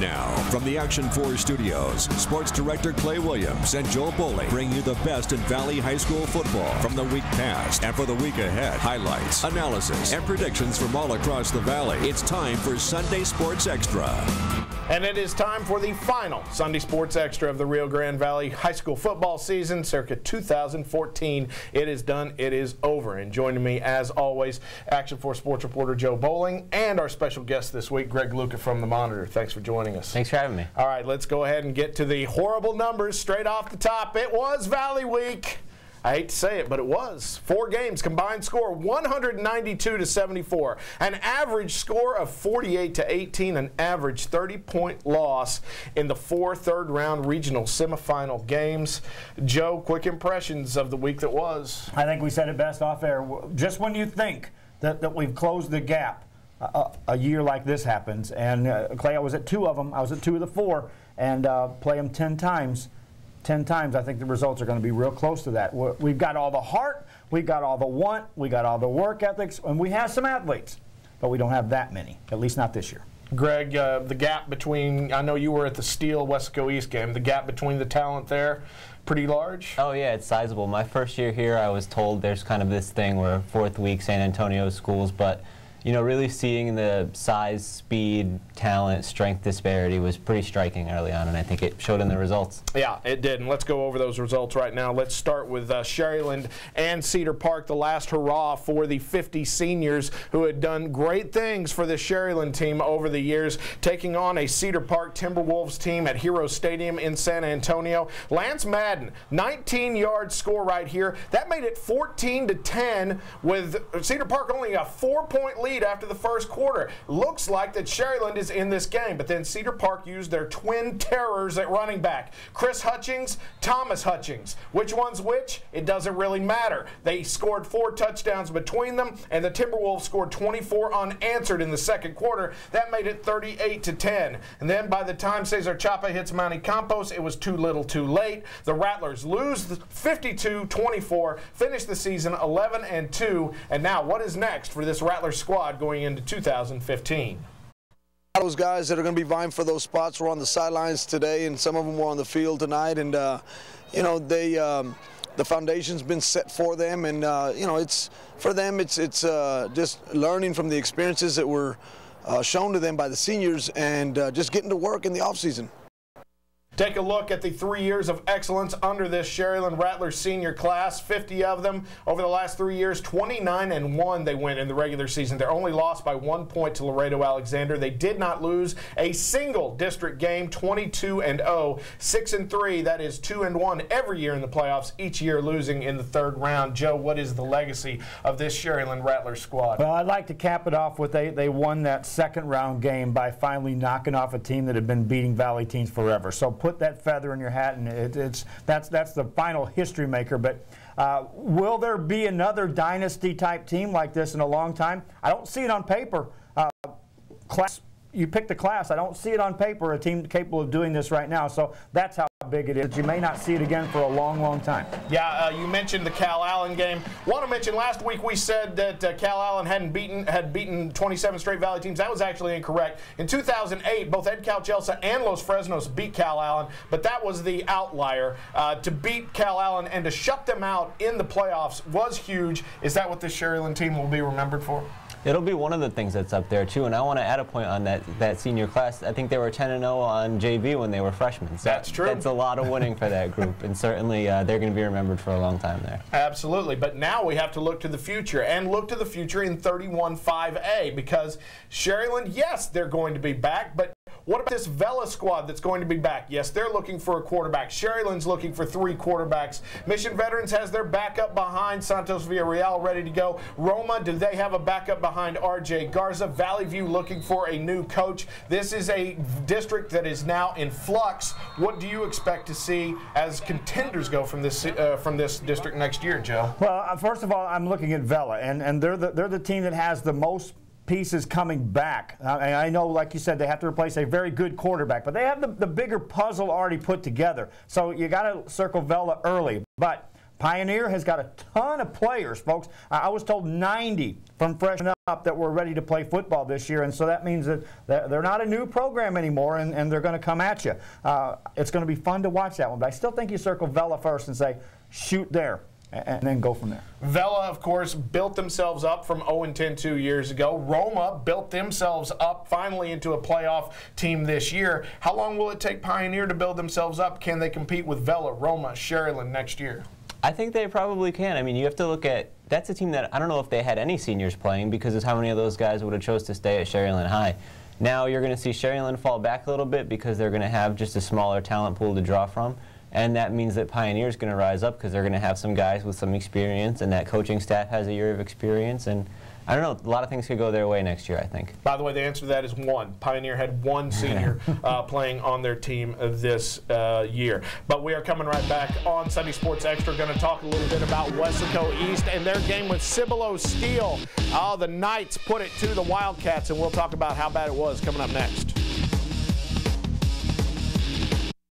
Now, from the Action 4 studios, Sports Director Clay Williams and Joe Bowling bring you the best in Valley High School football from the week past and for the week ahead. Highlights, analysis, and predictions from all across the Valley. It's time for Sunday Sports Extra. And it is time for the final Sunday Sports Extra of the Rio Grande Valley High School football season, circa 2014. It is done. It is over. And joining me, as always, Action 4 Sports reporter Joe Bowling and our special guest this week, Luca from the Monitor. Thanks for joining us. Thanks for having me. All right, let's go ahead and get to the horrible numbers straight off the top. It was Valley Week. I hate to say it, but it was. 4 games, combined score 192-74. An average score of 48-18, an average 30-point loss in the 4 third-round regional semifinal games. Joe, quick impressions of the week that was. I think we said it best off air. Just when you think that we've closed the gap, a year like this happens. And Clay, I was at 2 of them. I was at 2 of the 4, and play them 10 times. 10 times, I think the results are going to be real close to that. We've got all the heart, we've got all the want, we got all the work ethics, and we have some athletes, but we don't have that many, at least not this year. Greg, the gap between, I know you were at the Steel Wesco East game, the gap between the talent there, pretty large? Oh yeah, it's sizable. My first year here, I was told there's kind of this thing where 4th week San Antonio schools, but you know, really seeing the size, speed, talent, strength disparity was pretty striking early on, and I think it showed in the results. Yeah, it did, and let's go over those results right now. Let's start with Sharyland and Cedar Park, the last hurrah for the 50 seniors who had done great things for the Sharyland team over the years, taking on a Cedar Park Timberwolves team at Hero Stadium in San Antonio. Lance Madden, 19-yard score right here. That made it 14-10 with Cedar Park only a 4-point lead after the first quarter. Looks like that Sharyland is in this game, but then Cedar Park used their twin terrors at running back. Chris Hutchings, Thomas Hutchings. Which one's which? It doesn't really matter. They scored 4 touchdowns between them, and the Timberwolves scored 24 unanswered in the second quarter. That made it 38-10. And then by the time Cesar Chapa hits Manny Campos, it was too little too late. The Rattlers lose 52-24, finish the season 11-2, and now what is next for this Rattler squad going into 2015? Those guys that are going to be vying for those spots were on the sidelines today, and some of them were on the field tonight, and you know, the foundation's been set for them, and you know, it's for them, it's just learning from the experiences that were shown to them by the seniors, and just getting to work in the off season. Take a look at the 3 years of excellence under this Sharyland Rattler senior class. 50 of them over the last 3 years. 29-1 they went in the regular season. They're only lost by 1 point to Laredo Alexander. They did not lose a single district game. 22-0, 6-3. That is 2-1 every year in the playoffs. Each year losing in the 3rd round. Joe, what is the legacy of this Sharyland Rattler squad? Well, I'd like to cap it off with they won that 2nd round game by finally knocking off a team that had been beating Valley teams forever. So put that feather in your hat, and that's the final history maker. But will there be another dynasty type team like this in a long time? I don't see it on paper. Class, you pick the class. I don't see it on paper, a team capable of doing this right now. So that's how big it is. You may not see it again for a long, long time. Yeah, you mentioned the Cal Allen game. Want to mention last week we said that Cal Allen had beaten 27 straight Valley teams. That was actually incorrect. In 2008, both Ed Calchelsa and Los Fresnos beat Cal Allen, but that was the outlier. To beat Cal Allen and to shut them out in the playoffs was huge. Is that what this Sharyland team will be remembered for? It'll be one of the things that's up there, too. And I want to add a point on that senior class. I think they were 10-0 on JV when they were freshmen. So that's true. That's a lot of winning for that group. And certainly they're going to be remembered for a long time there. Absolutely. But now we have to look to the future, and look to the future in 31-5A, because Sharyland, yes, they're going to be back, but what about this Vela squad that's going to be back? Yes, they're looking for a quarterback. Sharyland's looking for 3 quarterbacks. Mission Veterans has their backup behind Santos Villarreal ready to go. Roma, do they have a backup behind RJ Garza? Valley View looking for a new coach. This is a district that is now in flux. What do you expect to see as contenders go from this district next year, Joe? Well, first of all, I'm looking at Vela, and they're the team that has the most pieces coming back. And I know, like you said, they have to replace a very good quarterback, but they have the bigger puzzle already put together. So you got to circle Vela early. But Pioneer has got a ton of players, folks. I was told 90 from freshmen up that were ready to play football this year, and so that means that they're not a new program anymore, and they're going to come at you. It's going to be fun to watch that one, but I still think you circle Vela first and say, shoot there, and then go from there. Vela, of course, built themselves up from 0-10 2 years ago. Roma built themselves up finally into a playoff team this year. How long will it take Pioneer to build themselves up? Can they compete with Vela, Roma, Sharyland next year? I think they probably can. I mean, you have to look at, that's a team that I don't know if they had any seniors playing because of how many of those guys would have chose to stay at Sharyland High. Now you're going to see Sharyland fall back a little bit because they're going to have just a smaller talent pool to draw from. And that means that Pioneer is going to rise up because they're going to have some guys with some experience, and that coaching staff has a year of experience. And I don't know, a lot of things could go their way next year, I think. By the way, the answer to that is one. Pioneer had one senior playing on their team this year. But we are coming right back on Sunday Sports Extra. Going to talk a little bit about Weslaco East and their game with Cibolo Steel. Oh, the Knights put it to the Wildcats, and we'll talk about how bad it was coming up next.